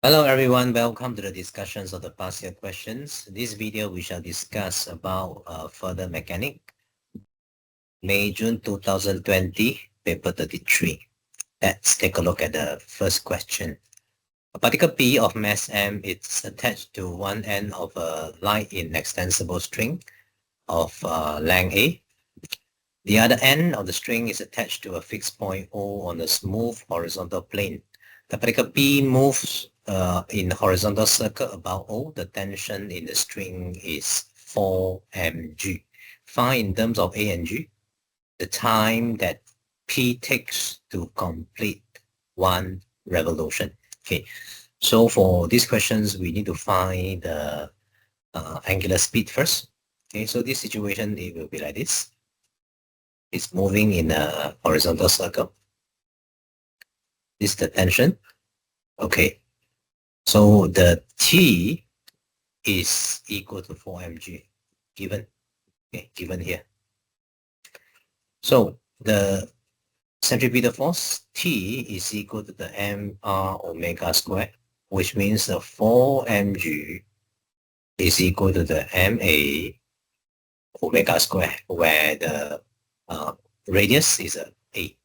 Hello everyone, welcome to the discussions of the past year questions. In this video, we shall discuss about further mechanic, May-June 2020, paper 33. Let's take a look at the first question. A particle P of mass m is attached to one end of a light inextensible string of length A. The other end of the string is attached to a fixed point O on a smooth horizontal plane. The particle P moves in horizontal circle about O. The tension in the string is 4 mg. Find in terms of A and G the time that P takes to complete one revolution. Okay, so for these questions, we need to find the angular speed first. Okay, so this situation, it will be like this. It's moving in a horizontal circle. This is the tension. Okay, so the T is equal to 4 mg given. Okay, given here. So the centripetal force T is equal to the mr omega squared, which means the 4 mg is equal to the ma omega squared, where the radius is a.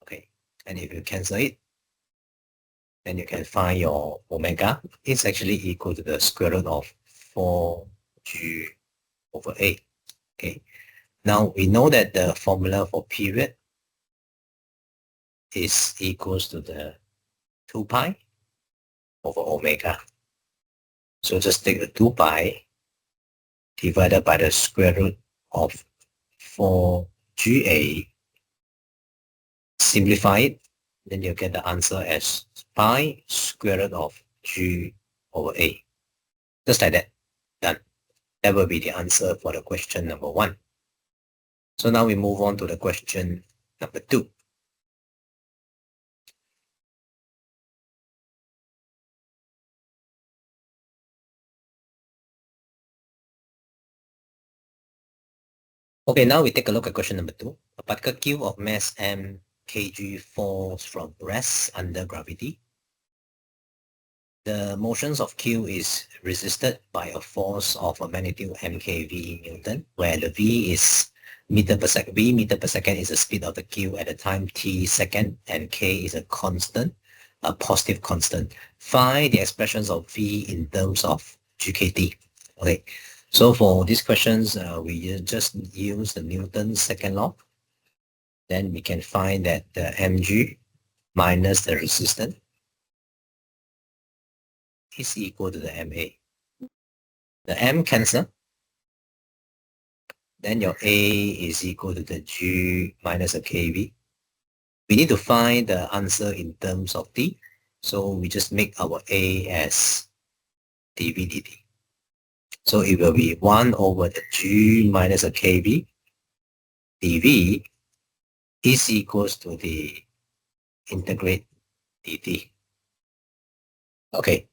Okay, and if you cancel it, then you can find your omega. It's actually equal to the square root of 4g over a. Okay, now we know that the formula for period is equals to the 2 pi over omega. So just take the 2 pi divided by the square root of 4ga. Simplify it, then you get the answer as pi square root of g over a. Just like that. Done. That will be the answer for the question number 1. So now we move on to the question number 2. Okay, now we take a look at question number 2. A particle Q of mass m kg falls from rest under gravity. The motions of Q is resisted by a force of a magnitude mkV Newton, where the V is meter per second. V meter per second is the speed of the Q at the time t second, and K is a constant, a positive constant. Find the expressions of V in terms of GKT. Okay, so for these questions, we just use the Newton's second law. Then we can find that the mg minus the resistance is equal to the MA. The M cancel. Then your A is equal to the G minus a KV. We need to find the answer in terms of T. So we just make our A as dV dt. So it will be 1 over the G minus a KV dV is equals to the integrate dt. Okay,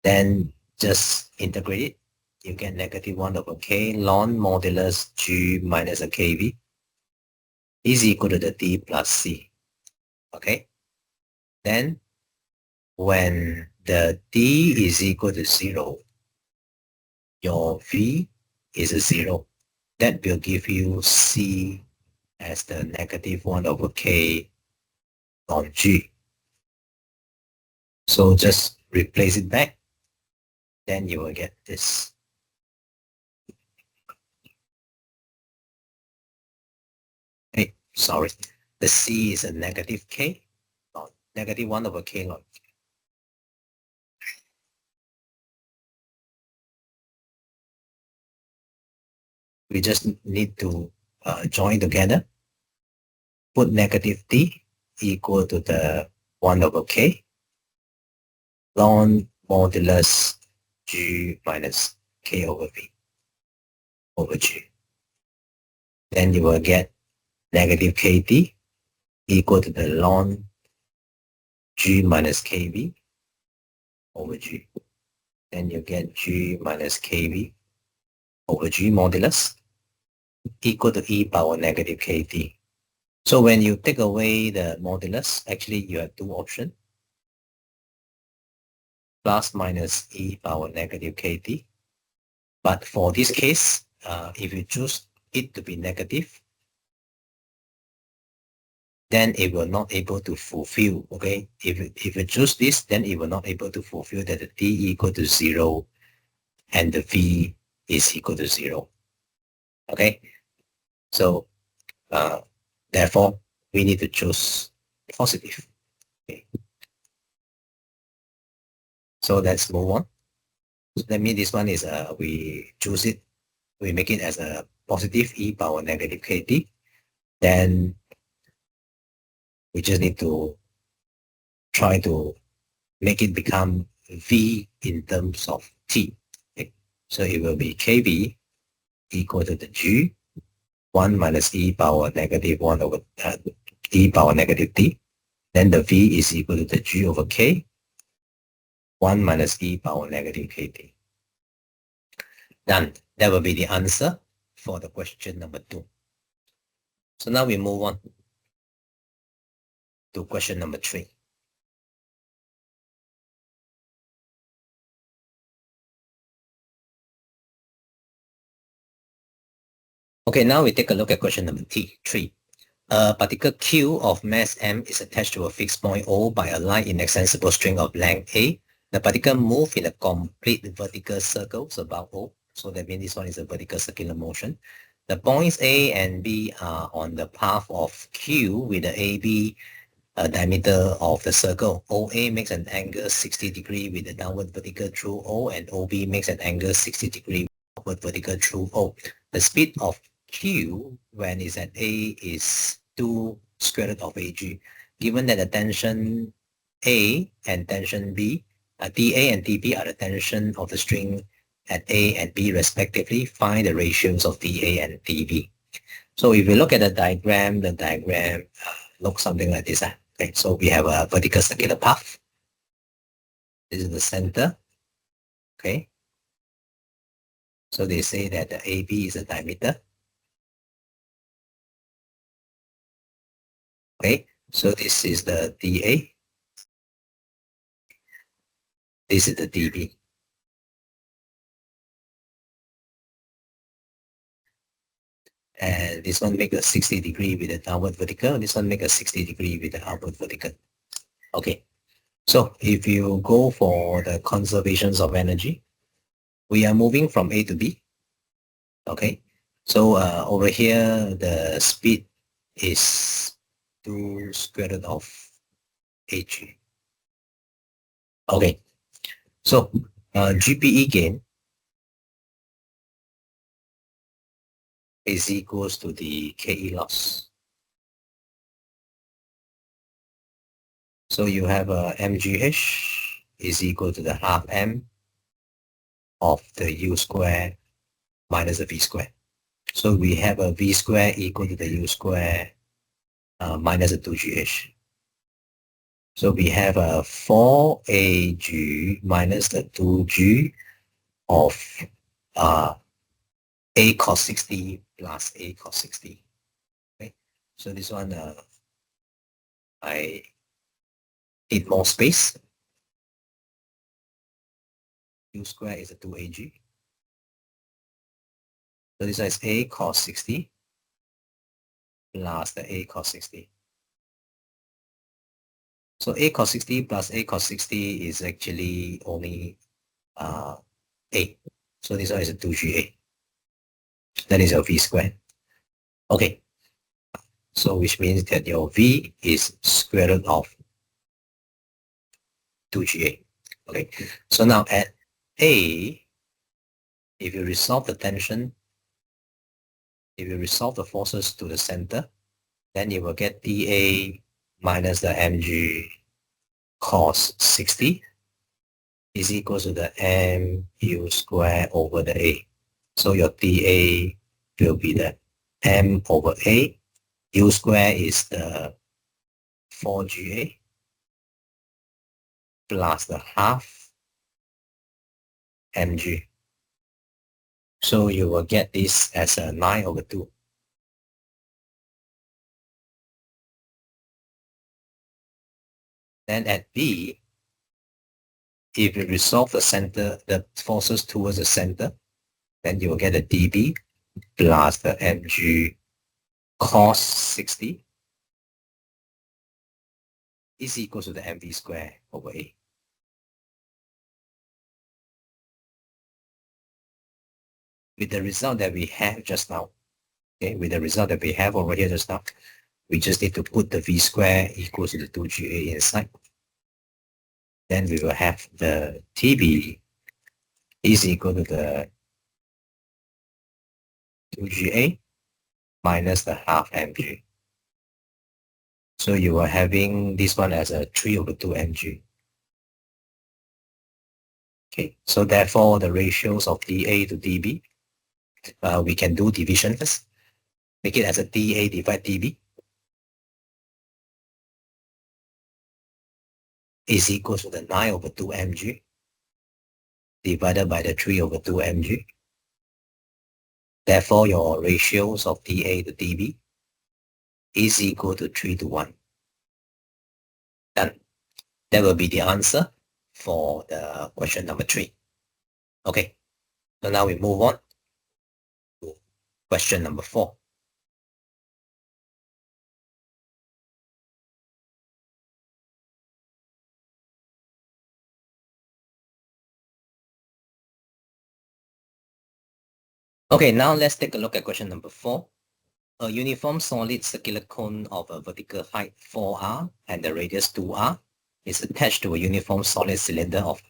then just integrate it. You get negative 1 over k ln modulus g minus a kv is equal to the d plus c. Okay, then when the d is equal to 0, your v is a 0. That will give you c as the negative 1 over k on g. So just replace it back, then you will get this. Hey, sorry, the c is a negative k, negative 1 over k log. We just need to join together. Put negative d equal to the 1 over k ln modulus g minus k over v over g. Then you will get negative kd equal to the ln g minus kv over g. Then you get g minus kv over g modulus equal to e power negative kd. So when you take away the modulus, actually you have two options. plus minus e power negative kt. But for this case, if you choose it to be negative, then it will not able to fulfill, okay? If you choose this, then it will not able to fulfill that the t equal to 0 and the v is equal to 0, okay? So, therefore, we need to choose positive. Okay. So let's move on. So that means this one is, we choose it, we make it as a positive e power negative kt. Then we just need to try to make it become v in terms of t. Okay. So it will be kv equal to the g 1 minus e power negative 1 over e power negative t. Then the v is equal to the g over k 1 minus e power negative kt. Done. That will be the answer for the question number 2. So now we move on to question number 3. Okay, now we take a look at question number 3. A particle Q of mass m is attached to a fixed point O by a line inextensible string of length A. The particle moves in a complete vertical circle about O. So that means this one is a vertical circular motion. The points A and B are on the path of Q with the AB diameter of the circle. OA makes an angle 60 degree with the downward vertical through O, and OB makes an angle 60 degree upward vertical through O. The speed of Q when it's at A is 2 square root of AG. Given that the tension A and tension B, TA and TB are the tension of the string at A and B respectively, find the ratios of TA and TB. So if you look at the diagram looks something like this. Okay, so we have a vertical circular path. This is the center. Okay. So they say that the AB is a diameter. Okay, so this is the DA. This is the DB. And this one make a 60 degree with the downward vertical. This one make a 60 degree with the upward vertical. Okay, so if you go for the conservations of energy, we are moving from A to B. Okay, so over here, the speed is 2 square root of AG. Okay, so GPE gain is equals to the KE loss. So you have a MGH is equal to the half M of the U square minus the V square. So we have a V square equal to the U square minus the 2GH. So we have a 4AG minus the 2G of A cos 60 plus A cos 60. Okay. So this one, I need more space. U square is a 2AG. So this one is A cos 60 plus the A cos 60. So A cos 60 plus A cos 60 is actually only A. So this one is a 2GA. That is your V squared. Okay. So which means that your V is square root of 2GA. Okay. So now at A, if you resolve the tension, if you resolve the forces to the center, then you will get dA minus the mg cos 60 is equal to the mu square over the A. So your dA will be the m over A. U square is the 4GA plus the half mg. So you will get this as a 9 over 2. Then at B, if you resolve the center, the forces towards the center, then you will get a dB plus the mg cos 60 is equal to the mv square over A. With the result that we have just now, okay, with the result that we have over here just now, we just need to put the v square equals to the 2GA inside. Then we will have the TB is equal to the 2GA minus the half mg. So you are having this one as a 3/2 mg. Okay, so therefore the ratios of dA to dB, we can do division first. Make it as a dA divided dB is equal to the 9/2 mg divided by the 3/2 mg. Therefore, your ratios of dA to dB is equal to 3:1. Done. That will be the answer for the question number 3. Okay, so now we move on to question number 4. Okay, now let's take a look at question number 4. A uniform solid circular cone of a vertical height 4r and the radius 2r is attached to a uniform solid cylinder of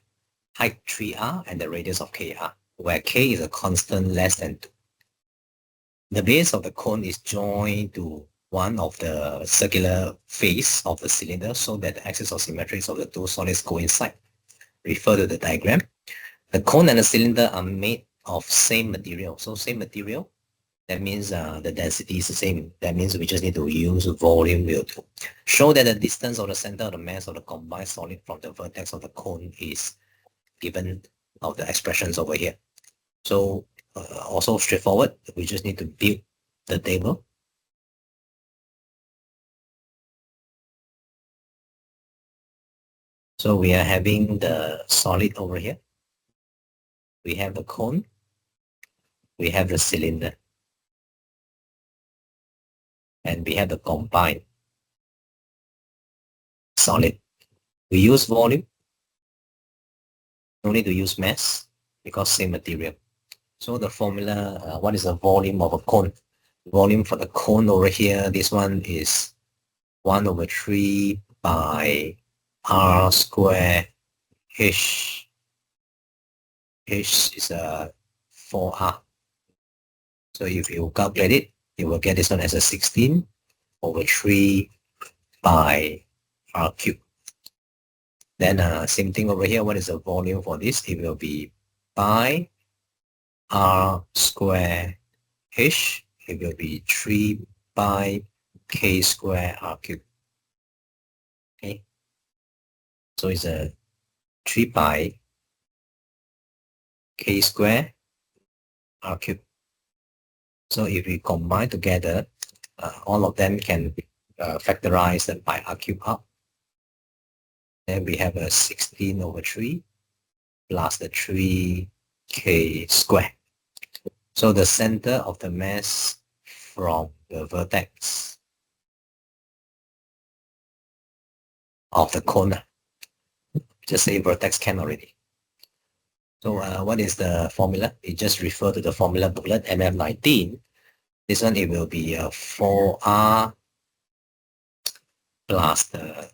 height 3r and the radius of kr, where k is a constant less than 2. The base of the cone is joined to one of the circular face of the cylinder so that the axis of symmetry of the two solids coincide. Refer to the diagram. The cone and the cylinder are made of same material. So same material, that means the density is the same. That means we just need to use volume will do. Show that the distance of the center of the mass of the combined solid from the vertex of the cone is given of the expressions over here. So also straightforward, we just need to build the table. So we are having the solid over here. We have the cone. We have the cylinder. And we have the combined solid. We use volume. No need to use mass because same material. So the formula, what is the volume of a cone? Volume for the cone over here, this one is 1/3 by r square h. H is 4r. So if you calculate it, you will get this one as a 16/3 by r cubed. Then same thing over here. What is the volume for this? It will be by r square h. It will be 3 by k square r cubed. Okay. So it's a 3 by k square r cubed. So if we combine together, all of them can factorize them by r cubed up. Then we have a 16/3 plus the 3k square. So the center of the mass from the vertex of the cone, just say vertex can already. So what is the formula? It just refer to the formula booklet MF19. This one, it will be 4r plus the,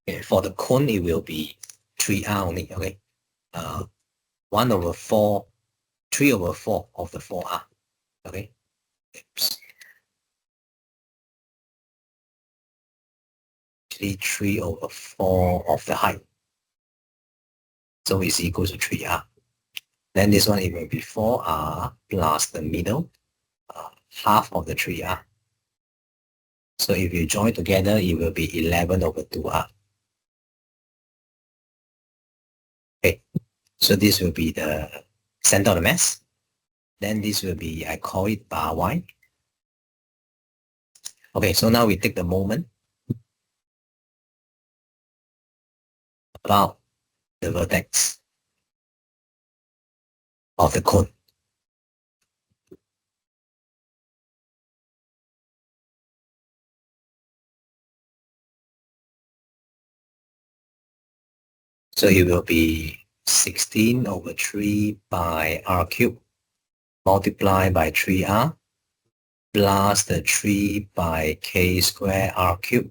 okay, for the cone, it will be 3r only, okay? 1/4, 3/4 of the 4r, okay? Oops. 3/4 of the height. So it's equal to 3r. Then this one, it will be 4r plus the middle, half of the 3r. So if you join together, it will be 11/2r. Okay, so this will be the center of the mass. Then this will be, I call it bar y. Okay, so now we take the moment. about the vertex of the cone. So it will be 16 over 3 by r cubed multiplied by 3r plus the 3 by k square r cubed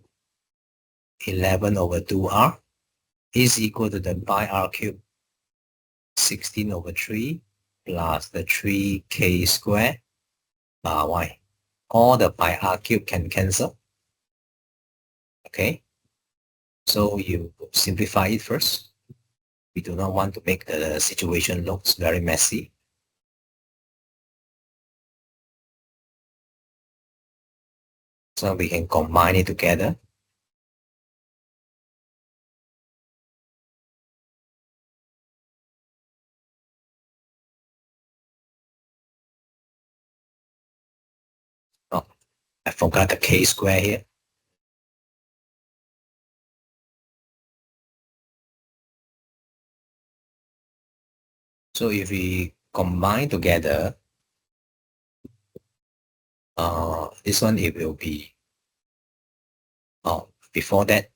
11 over 2r is equal to the pi r cubed 16 over 3 plus the 3k square bar y. All the pi r cubed can cancel. Okay, so you simplify it first. We do not want to make the situation looks very messy. So we can combine it together. Oh, I forgot the k square here. So if we combine together, this one it will be, before that,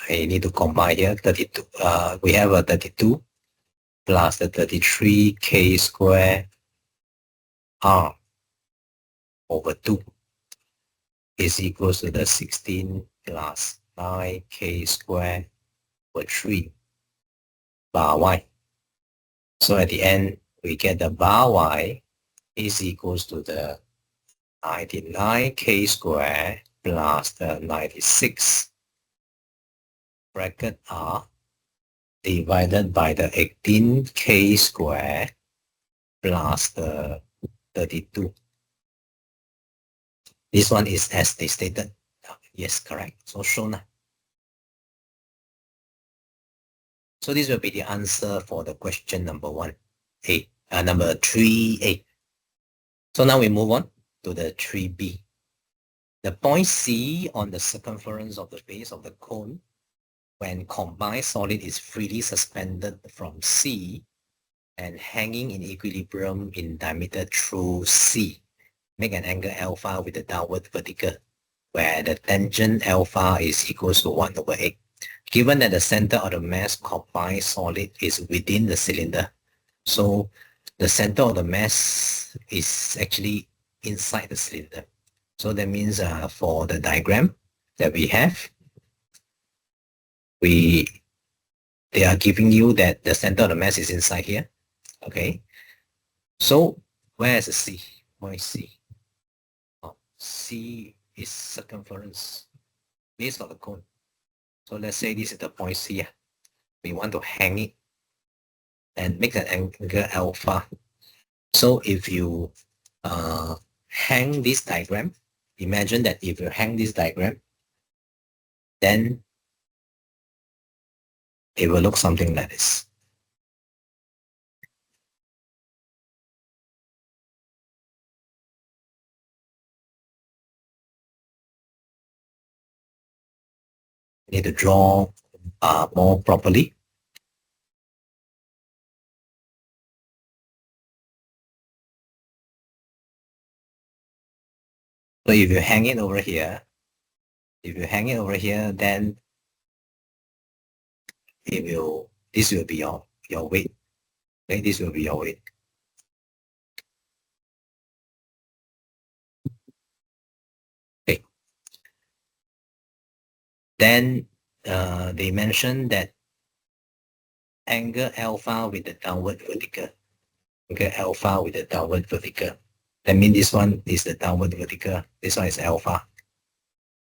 I need to combine here 32. We have a 32 plus the 33k square r over 2 is equals to the 16 plus 9k square over 3 bar y. So at the end, we get the bar y is equals to the 99k square plus the 96 bracket r divided by the 18k square plus the 32. This one is as they stated. Yes, correct. So shown. So this will be the answer for the question number 1A, number 3A. So now we move on to the 3B. The point C on the circumference of the base of the cone when combined solid is freely suspended from C and hanging in equilibrium in diameter through C. Make an angle alpha with the downward vertical, where the tangent alpha is equals to 1 over 8. Given that the center of the mass combined solid is within the cylinder, so the center of the mass is actually inside the cylinder. So that means for the diagram that we have, they are giving you that the center of the mass is inside here. Okay. So where is the C? Point C. C is circumference, base of the cone. So let's say this is the point C. We want to hang it and make an angle alpha. So if you hang this diagram, imagine that if you hang this diagram, then it will look something like this. Need to draw more properly. So if you hang it over here, then this will be your weight. Okay, this will be your weight. Okay. Then they mentioned that angle alpha with the downward vertical. Angle alpha with the downward vertical. That means this one is the downward vertical. This one is alpha.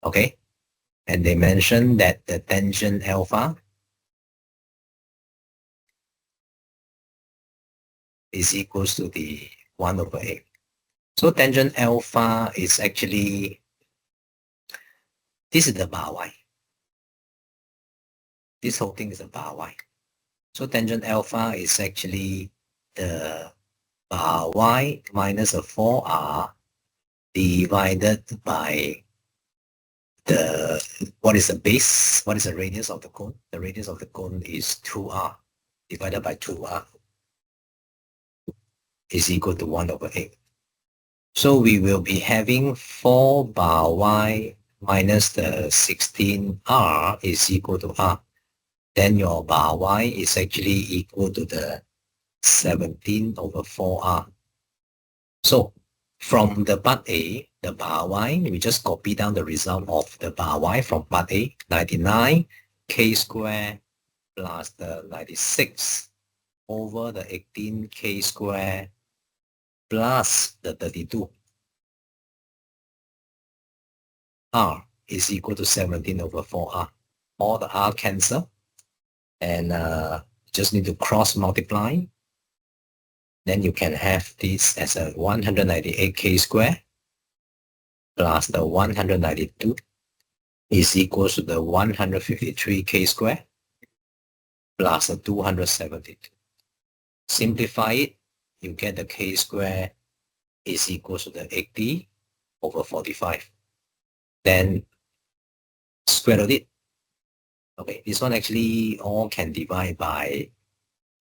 Okay. And they mentioned that the tangent alpha is equals to the 1 over 8. So tangent alpha is actually, this is the bar y. This whole thing is a bar y. So tangent alpha is actually the bar y minus a 4r divided by the what is the base? What is the radius of the cone? The radius of the cone is 2r divided by 2r is equal to 1 over 8. So we will be having 4 bar y minus the 16r is equal to r. Then your bar y is actually equal to the 17 over 4r. So from the part A, the bar y, we just copy down the result of the bar y from part A, 99 k square plus the 96 over the 18 k square plus the 32. R is equal to 17 over 4r. All the r cancel, and just need to cross multiply. Then you can have this as a 198k square plus the 192 is equal to the 153k square plus the 272. Simplify it, you get the k square is equal to the 80 over 45. Then square root it. Okay, this one actually all can divide by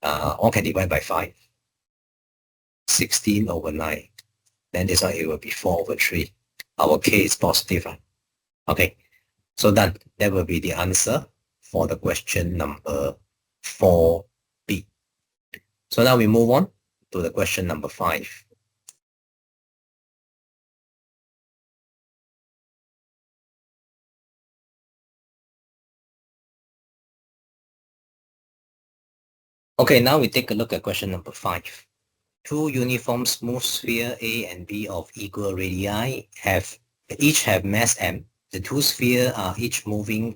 5. 16 over 9. Then this one it will be 4 over 3. Our k is positive. Okay, so done. That will be the answer for the question number 4b. So now we move on to the question number 5. Okay, now we take a look at question number 5. Two uniform smooth sphere A and B of equal radii each have mass m. The two spheres are each moving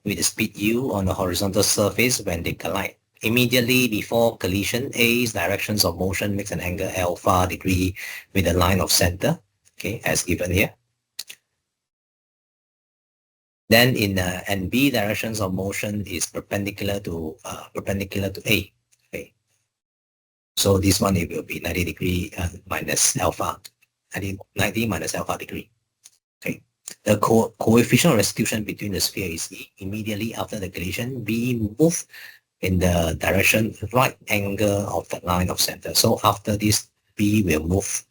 with the speed u on a horizontal surface when they collide. Immediately before collision, A's directions of motion makes an angle alpha degree with a line of center, okay, as given here. Then in and B directions of motion is perpendicular to A. Okay. So this one, it will be 90 degree minus alpha, 90 minus alpha degree. Okay. The coefficient of restitution between the sphere is E. Immediately after the collision, B move in the direction right angle of the line of center. So after this, B will move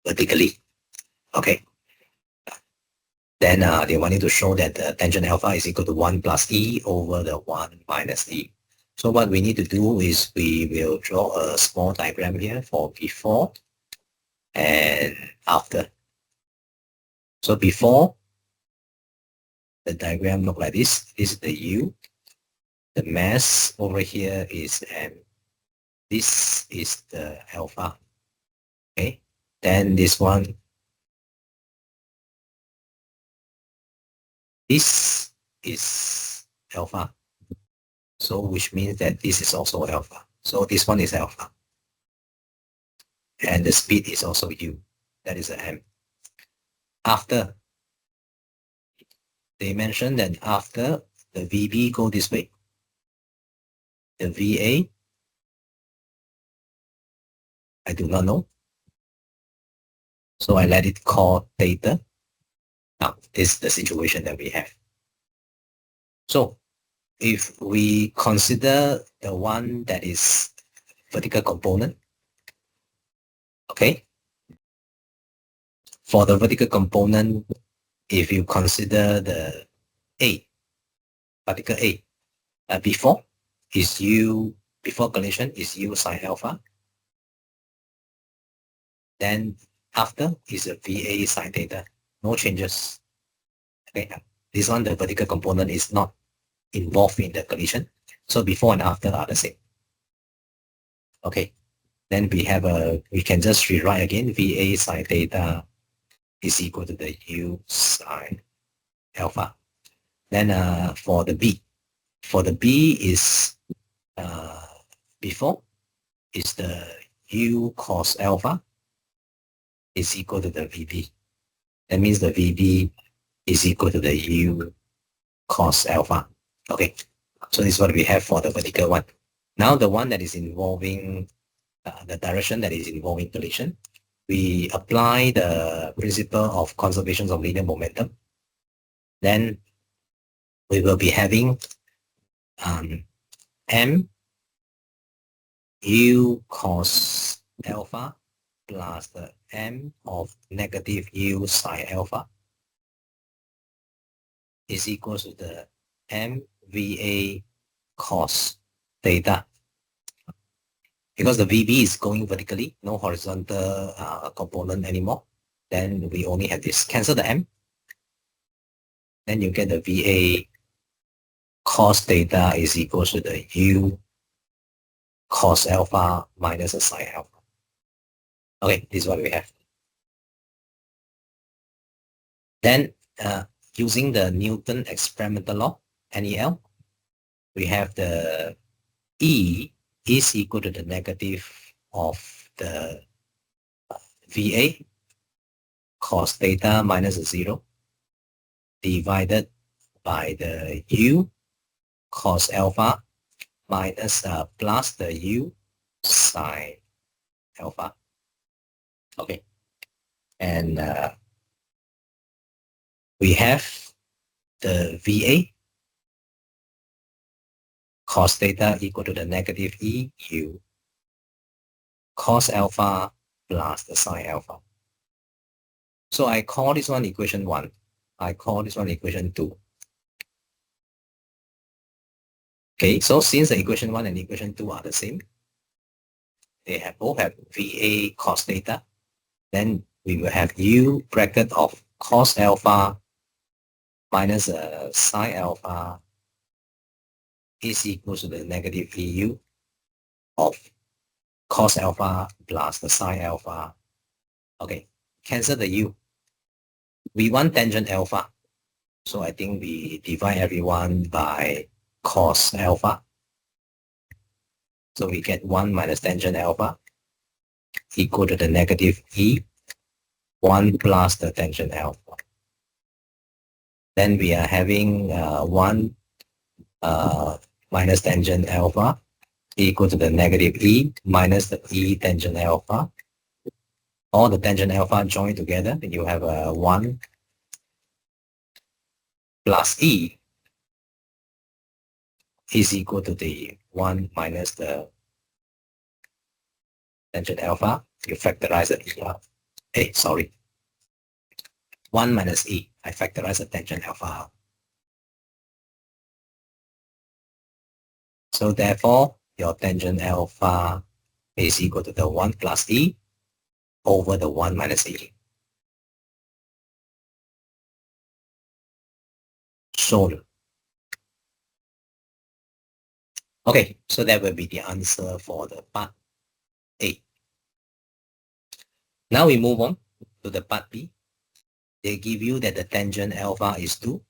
vertically. Okay. Then they want you to show that the tangent alpha is equal to 1 plus E over the 1 minus E. So what we need to do is we will draw a small diagram here for before and after. So before, the diagram look like this. This is the U. The mass over here is M. This is the alpha. Okay. Then this one. This is alpha. So which means that this is also alpha. So this one is alpha. And the speed is also U. That is a M. After, they mentioned that after the VB go this way, the VA, I do not know. So I let it call theta. Now, this is the situation that we have. So if we consider the one that is vertical component, okay, for the vertical component, if you consider the A, particle A, before is U, before collision is U sine alpha. Then after is a VA sine theta, no changes. Okay, this one, the vertical component is not involved in the collision. So before and after are the same. Okay, then we can just rewrite again, VA sine theta is equal to the U sine alpha. Then for the B is before is the U cos alpha is equal to the VB. That means the VB is equal to the U cos alpha. Okay, so this is what we have for the vertical one. Now the one that is involving the direction that is involving collision, we apply the principle of conservation of linear momentum. Then we will be having m u cos alpha plus the m of negative u sine alpha is equal to the mva cos theta. Because the VB is going vertically, no horizontal component anymore, then we only have this. Cancel the M. Then you get the VA cos theta is equal to the U cos alpha minus the sine alpha. Okay, this is what we have. Then using the Newton experimental law, NEL, we have the E is equal to the negative of the VA cos theta minus 0 divided by the U cos alpha minus plus the U sine alpha. Okay. And we have the VA cos theta equal to the negative EU cos alpha plus the sine alpha. So I call this one equation 1. I call this one equation 2. Okay, so since the equation 1 and equation 2 are the same, they both have VA cos theta, then we will have U bracket of cos alpha minus sine alpha is equal to the negative EU of cos alpha plus the sine alpha. Okay, cancel the U. We want tangent alpha. So I think we divide everyone by cos alpha. So we get 1 minus tangent alpha equal to the negative E, 1 plus the tangent alpha. Then we are having 1 minus tangent alpha equal to the negative E minus the E tangent alpha. All the tangent alpha joined together, you have a 1 plus E is equal to the 1 minus the tangent alpha. You factorize the E out. Hey, sorry. 1 minus E. I factorize the tangent alpha out. So therefore, your tangent alpha is equal to the 1 plus E over the 1 minus E. Shown. Okay, so that will be the answer for the part A. Now we move on to the part B. They give you that the tangent alpha is 2.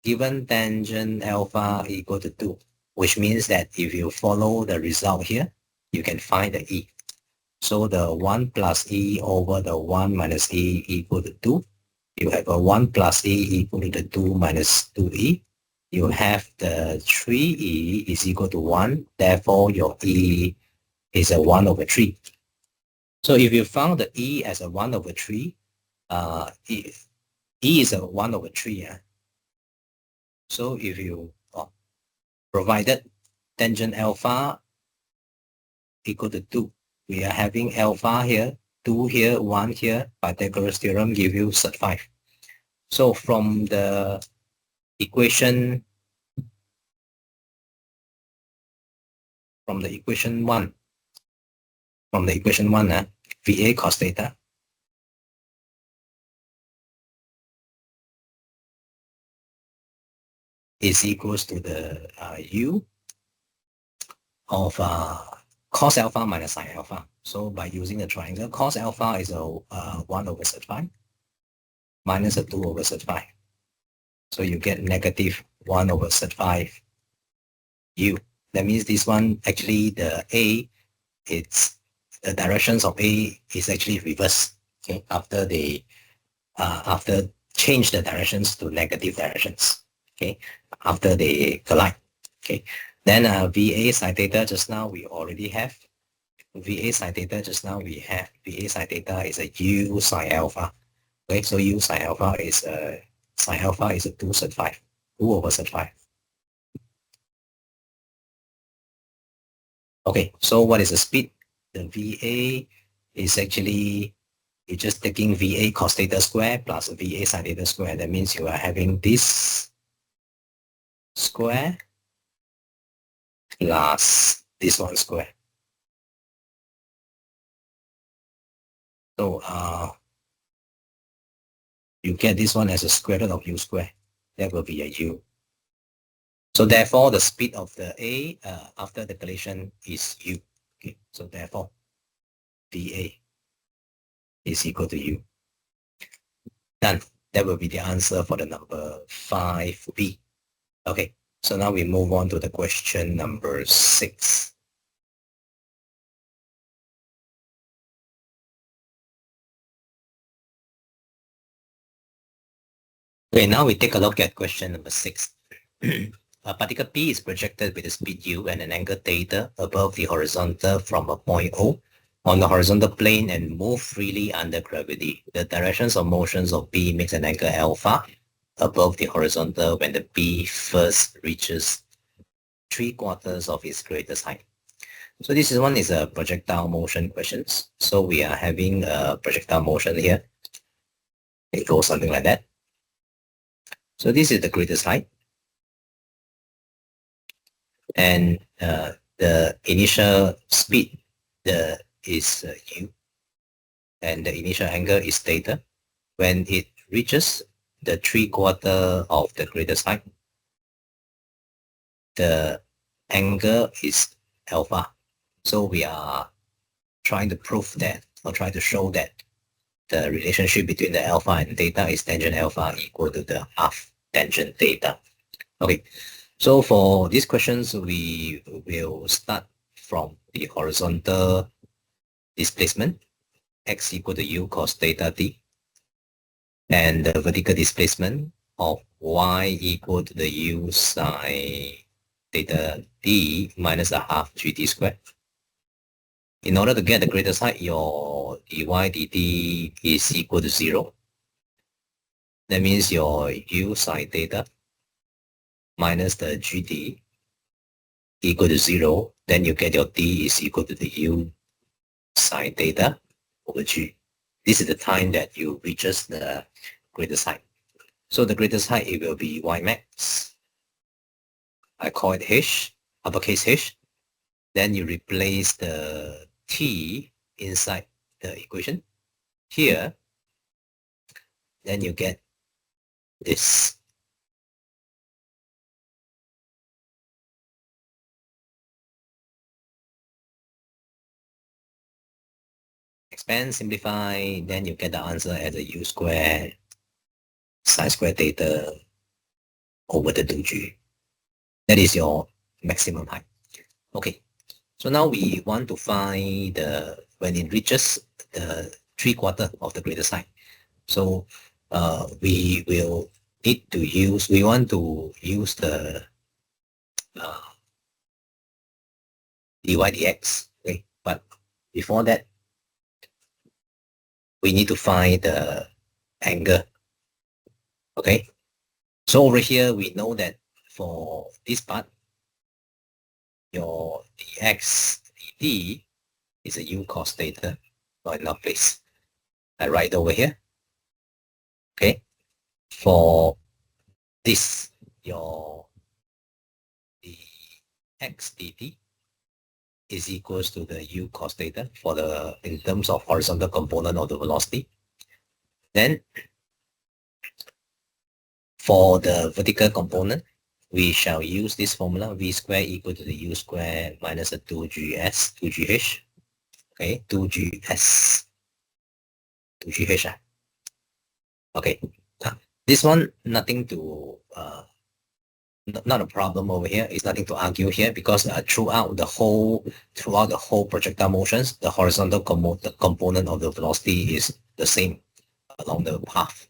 Given tangent alpha equal to 2, which means that if you follow the result here, you can find the E. So the 1 plus E over the 1 minus E equal to 2. You have a 1 plus E equal to the 2 minus 2E. You have the 3E is equal to 1. Therefore, your E is a 1 over 3. So if you found the E as a 1 over 3, E is a 1 over 3. Yeah? So if you provided tangent alpha equal to 2, we are having alpha here, 2 here, 1 here. Pythagoras theorem give you sub 5. So from the equation 1, VA cos theta is equals to the U of cos alpha minus sine alpha. So by using the triangle, cos alpha is a 1 over sub 5 minus a 2 over sub 5. So you get negative 1 over sub 5 U. That means this one, actually the A, it's the directions of A is actually reverse. Okay, after they after change the directions to negative directions. Okay, after they collide. Okay, then VA sine theta just now we already have. VA sine theta just now we have. VA sine theta is a U sine alpha. Okay, so U sine alpha is sine alpha is a 2 sine 5, 2 over sine 5. Okay, so what is the speed? The VA is actually, you're just taking VA cos theta square plus VA sin theta square. That means you are having this square plus this one square. So you get this one as a square root of u square. That will be a u. So therefore, the speed of the A after the collision is u. Okay, so therefore, VA is equal to u. Done. That will be the answer for the number 5B. Okay, so now we move on to the question number 6. Okay, now we take a look at question number 6. A particle P is projected with a speed u and an angle theta above the horizontal from a point O on the horizontal plane and move freely under gravity. The directions of motions of P makes an angle alpha above the horizontal when the P first reaches 3/4 of its greatest height. So this one is a projectile motion questions. So we are having a projectile motion here. It goes something like that. So this is the greatest height. And the initial speed is u. And the initial angle is theta. When it reaches the 3/4 of the greatest height, the angle is alpha. So we are trying to prove that, or trying to show that the relationship between the alpha and theta is tangent alpha equal to the half tangent theta. Okay, so for these questions, we will start from the horizontal displacement, x equal to u cos theta t, and the vertical displacement of y equal to the u sine theta d minus a half gt squared. In order to get the greatest height, your dy dt is equal to 0. That means your u sine theta minus the gt equal to 0. Then you get your d is equal to the u sine theta over g. This is the time that you reaches the greatest height. So the greatest height, it will be y max. I call it h, uppercase h. Then you replace the t inside the equation here. Then you get this. Expand, simplify, then you get the answer as a u square sine square theta over the 2g. That is your maximum height. Okay, so now we want to find when it reaches the 3/4 of the greatest height. So we will need to use, we want to use the dy dx, okay? But before that, we need to find the angle, okay? So over here, we know that for this part, your dx dt is a u cos theta, not in our place. I write over here, okay? For this, your dx dt is equals to the u cos theta for the, in terms of horizontal component of the velocity. Then for the vertical component, we shall use this formula, v square equal to the u square minus a 2gs, 2gh, okay, 2gs, 2gh. Okay, this one, nothing to, not a problem over here. It's nothing to argue here because throughout the whole projectile motions, the horizontal component of the velocity is the same along the path.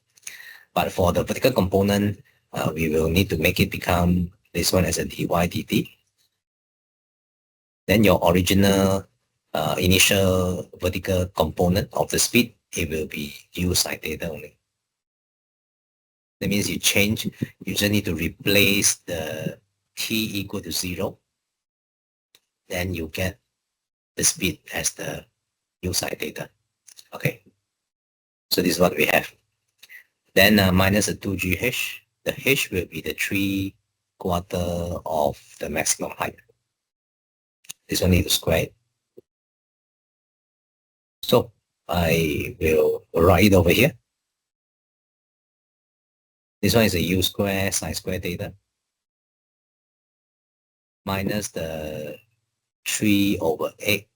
But for the vertical component, we will need to make it become this one as a dy dt. Then your original initial vertical component of the speed, it will be u sine theta only. That means you just need to replace the t equal to 0. Then you get the speed as the U side theta. Okay. So this is what we have. Then minus the 2GH. The H will be the 3/4 of the maximum height. This one need to square it. So I will write it over here. This one is a U square sine square theta minus the 3/8.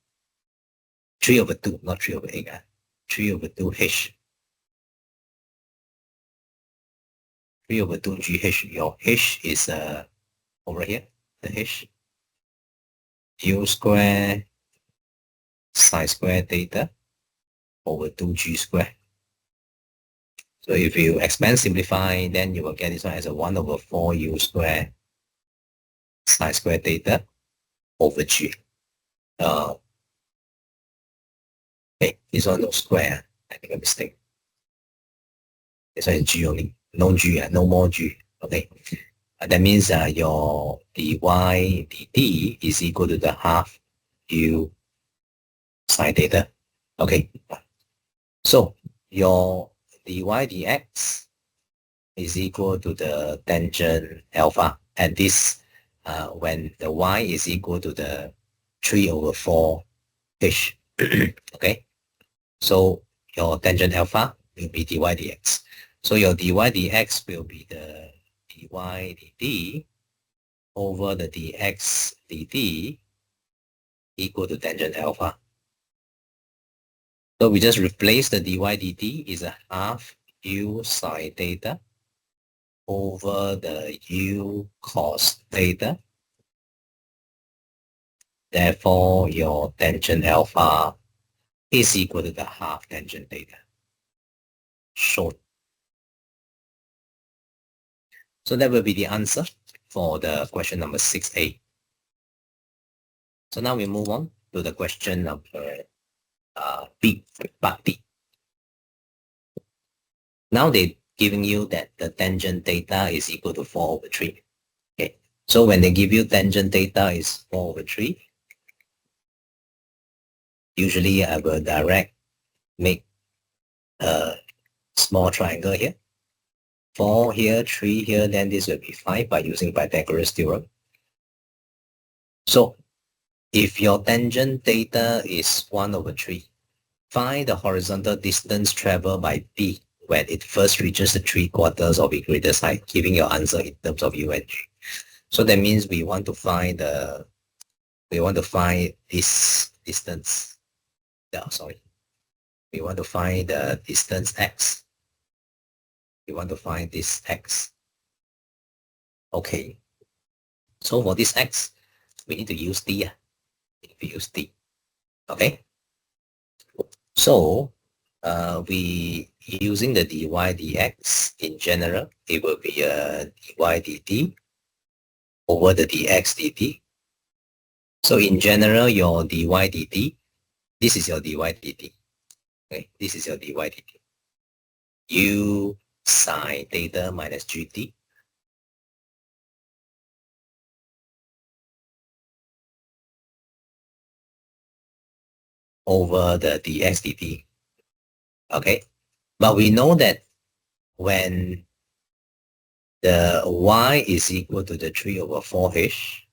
3/2, not 3/8. 3/2H. 3/2GH. Your H is over here. The H. U square sine square theta over 2G square. So if you expand simplify, then you will get this one as a 1/4 U square sine square theta over G. Okay, this one no square. I make a mistake. This one is G only. No G, no more G. Okay. That means your dy dt is equal to the half U sine theta. Okay. So your dy dx is equal to the tangent alpha. And this when the y is equal to the 3/4 h. Okay. So your tangent alpha will be dy dx. So your dy dx will be the dy dt over the dx dt equal to tangent alpha. So we just replace the dy dt is a half u sine theta over the u cos theta. Therefore, your tangent alpha is equal to the half tangent theta. Short. So that will be the answer for the question number 6A. So now we move on to the question number B, part B. Now they're giving you that the tangent theta is equal to 4/3. Okay. So when they give you tangent theta is 4/3, usually I will make a small triangle here. 4 here, 3 here, then this will be 5 by using Pythagoras theorem. So if your tangent theta is 1/3, find the horizontal distance traveled by B when it first reaches the 3/4 of equator's height, giving your answer in terms of U and G. So that means we want to find this distance. We want to find the distance x. We want to find this x. Okay. So for this x, we need to use d. We use d. Okay. So we using the dy dx in general, it will be a dy dt over the dx dt. So in general, your dy dt, this is your dy dt. Okay, this is your dy dt. U sine theta minus gt over the dx dt. Okay, but we know that when the y is equal to the 3/4h,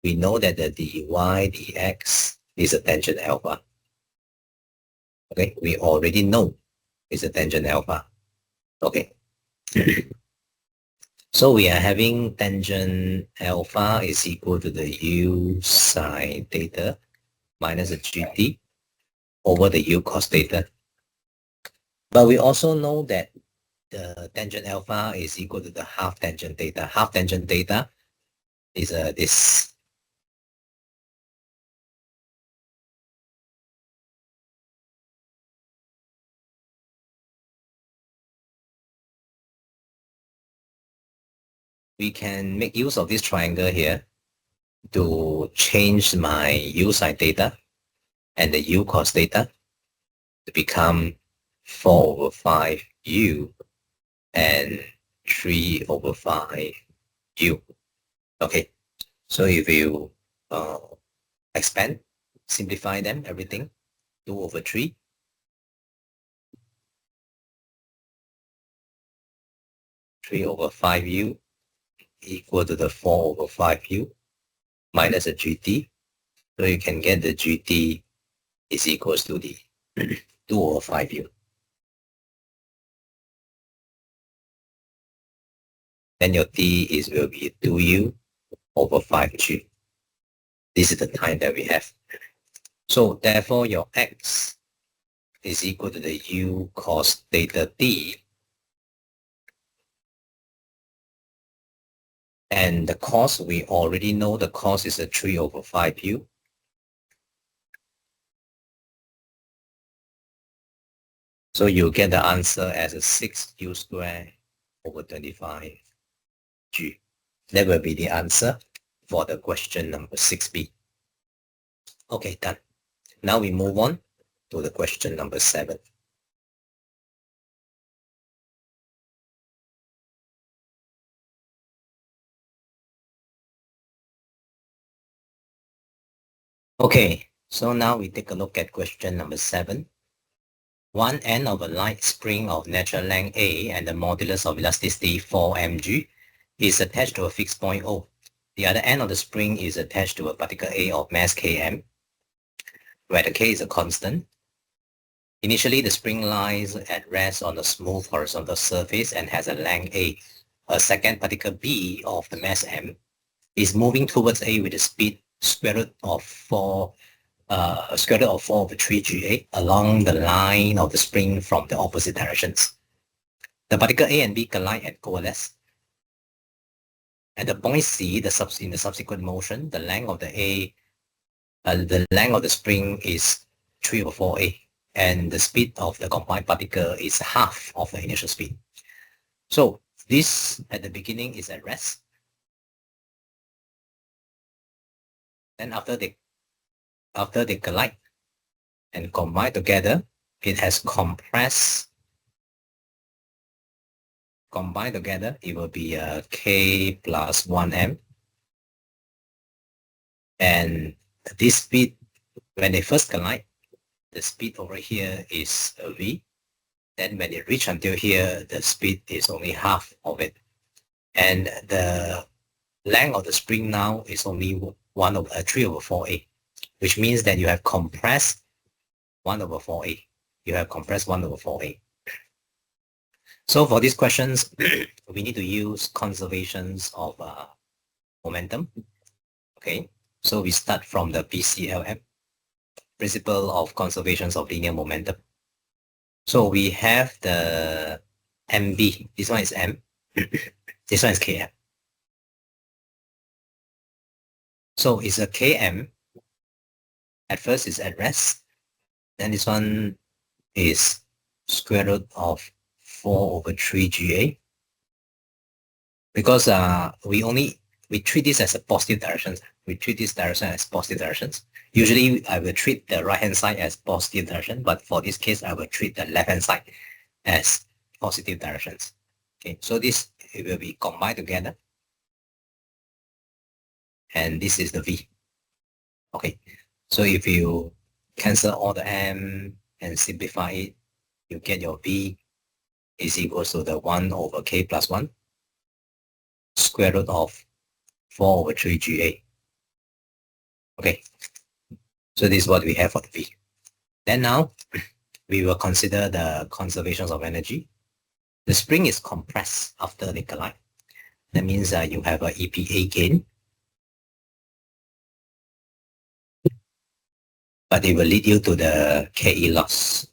we know that the dy dx is a tangent alpha. Okay, we already know it's a tangent alpha. Okay. So we are having tangent alpha is equal to the u sine theta minus the gt over the u cos theta. But we also know that the tangent alpha is equal to the half tangent theta. Half tangent theta is this. We can make use of this triangle here to change my u sine theta and the u cos theta to become 4/5 u and 3 over 5 u. Okay, so if you expand, simplify them, everything, 2 over 3. Three over 5u equal to the 4 over 5u minus the GT. So you can get the GT is equals to the 2 over 5u. Then your T will be 2u over 5g. This is the time that we have. So therefore your X is equal to the u cos theta T. And the cos, we already know the cos is a 3 over 5u. So you get the answer as a 6u squared over 25g. That will be the answer for the question number 6b. Okay, done. Now we move on to the question number 7. Okay, so now we take a look at question number 7. One end of a light spring of natural length A and the modulus of elasticity 4 mg is attached to a fixed point O. The other end of the spring is attached to a particle A of mass km, where the k is a constant. Initially, the spring lies at rest on a smooth horizontal surface and has a length A. A second particle B of the mass m is moving towards A with a speed square root of 4 over 3ga along the line of the spring from the opposite directions. The particle A and B collide and coalesce. At the point C, in the subsequent motion, the length of the spring is 3 over 4a, and the speed of the combined particle is half of the initial speed. So this at the beginning is at rest. Then after they collide and combine together, it has compressed. Combined together, it will be k plus 1m. And this speed, when they first collide, the speed over here is v. Then when it reach until here, the speed is only half of it. And the length of the spring now is only 3 over 4a, which means that you have compressed 1 over 4a. You have compressed 1 over 4a. So for these questions, we need to use conservations of momentum. Okay, so we start from the PCLM, principle of conservations of linear momentum. So we have the MB. This one is M. This one is KM. So it's a KM. At first it's at rest. Then this one is square root of 4 over 3ga. Because we treat this as a positive direction. We treat this direction as positive directions. Usually I will treat the right hand side as positive direction, but for this case I will treat the left hand side as positive directions. Okay, so this it will be combined together. And this is the V. Okay, so if you cancel all the M and simplify it, you get your V is equals to the 1 over k plus 1 square root of 4 over 3ga. Okay, so this is what we have for the V. Then now, we will consider the conservations of energy. The spring is compressed after they collide. That means you have a EPA gain. But it will lead you to the CAIE loss.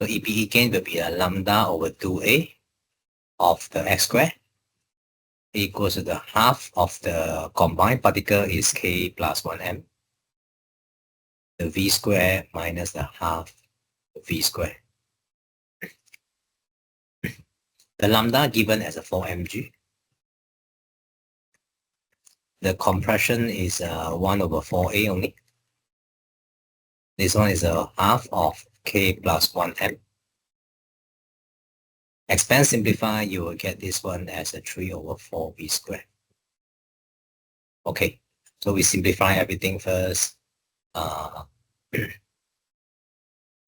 So EPE gain will be a lambda over 2a of the x squared equals to the half of the combined particle is k plus 1m. The v squared minus the half v squared. The lambda given as a 4 mg. The compression is 1 over 4a only. This one is a half of k plus 1m. Expand simplify, you will get this one as a 3 over 4b squared. Okay, so we simplify everything first.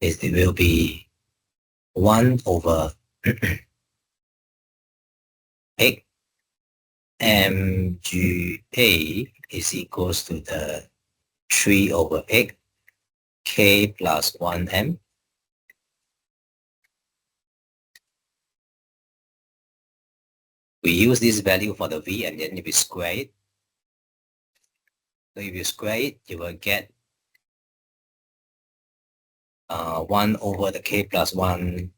It will be 1 over 8 mga is equals to the 3 over 8 k plus 1m. We use this value for the v, and then if we square it, so if you square it, you will get 1 over the k plus 1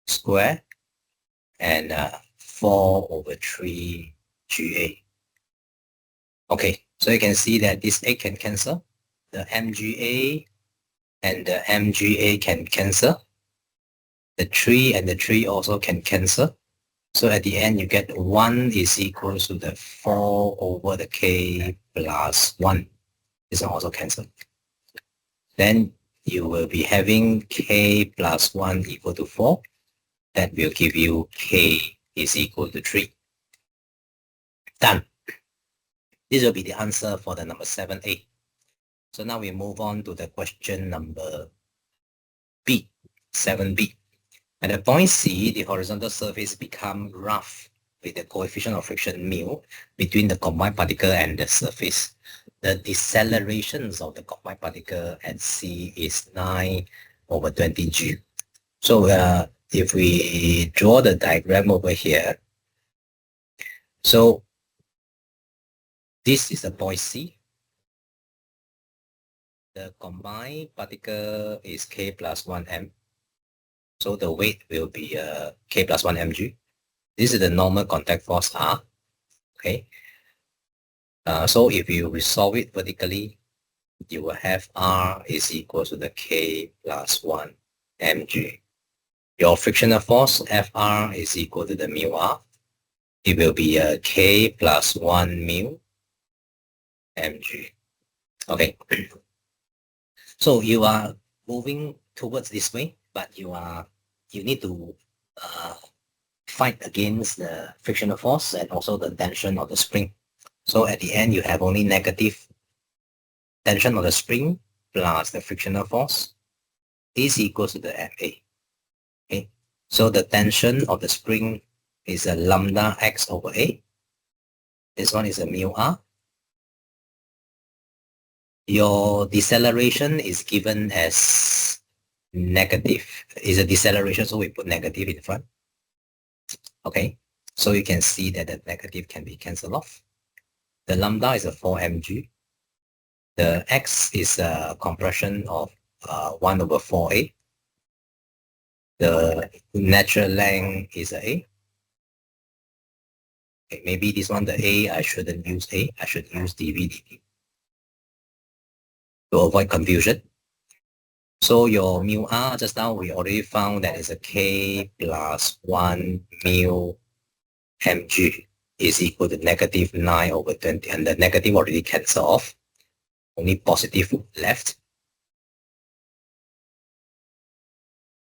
square and 4 over 3 ga. Okay, so you can see that this 8 can cancel. The mga and the mga can cancel. The 3 and the 3 also can cancel. So at the end, you get 1 is equal to the 4 over the k plus 1. This one also cancel. Then you will be having k plus 1 equal to 4. That will give you k is equal to 3. Done. This will be the answer for the number 7a. So now we move on to the question number B, 7b. At the point C, the horizontal surface become rough with the coefficient of friction mu between the combined particle and the surface. The decelerations of the combined particle at C is 9 over 20 G. So if we draw the diagram over here, so this is the point C. The combined particle is K plus 1m. So the weight will be K plus 1 mg. This is the normal contact force R. Okay. So if you resolve it vertically, you will have R is equal to the K plus 1 mg. Your frictional force Fr is equal to the mu R. It will be K plus 1 mu mg. Okay. So you are moving towards this way, but you need to fight against the frictional force and also the tension of the spring. So at the end, you have only negative tension of the spring plus the frictional force is equal to the FA. Okay, so the tension of the spring is a lambda x over A. This one is a mu R. Your deceleration is given as negative. Is a deceleration, so we put negative in front. Okay, so you can see that the negative can be cancelled off. The lambda is a 4 mg. The x is a compression of 1 over 4a. The natural length is a. Okay, maybe this one, the a, I shouldn't use a. I should use dv dt to avoid confusion. So your mu r just now we already found that is a k plus 1 mu mg is equal to negative 9 over 20, and the negative already cancel off. Only positive left.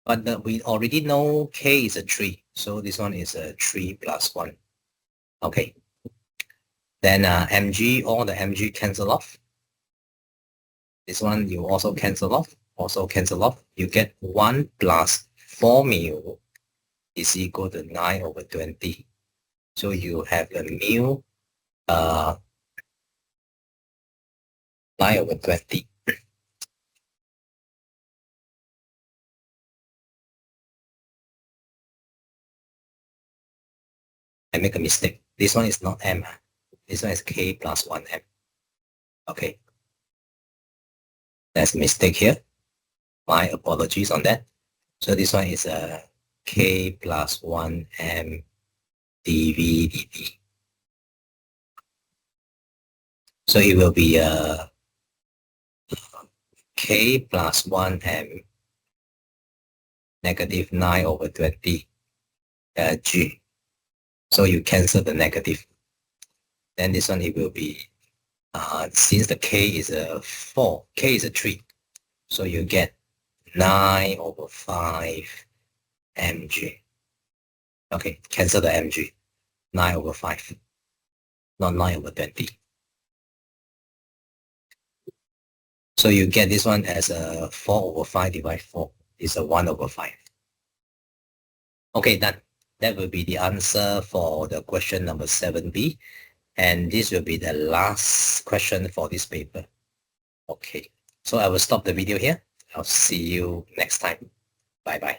But we already know k is a 3, so this one is a 3 plus 1. Okay. Then mg, all the mg cancel off. This one you also cancel off, You get 1 plus 4 mu is equal to 9 over 20. So you have a mu 9 over 20. I make a mistake. This one is not m. This one is k plus 1m. Okay. That's a mistake here. My apologies on that. So this one is a k plus 1m dv dt. So it will be a k plus 1m negative 9 over 20 g. So you cancel the negative. Then this one, it will be, since the k is a 4, k is a 3. So you get 9 over 5 mg. Okay, cancel the mg. 9 over 5. Not 9 over 20. So you get this one as a 4 over 5 divided 4 is a 1 over 5. Okay, done. That will be the answer for the question number 7B. And this will be the last question for this paper. Okay, so I will stop the video here. I'll see you next time. Bye-bye.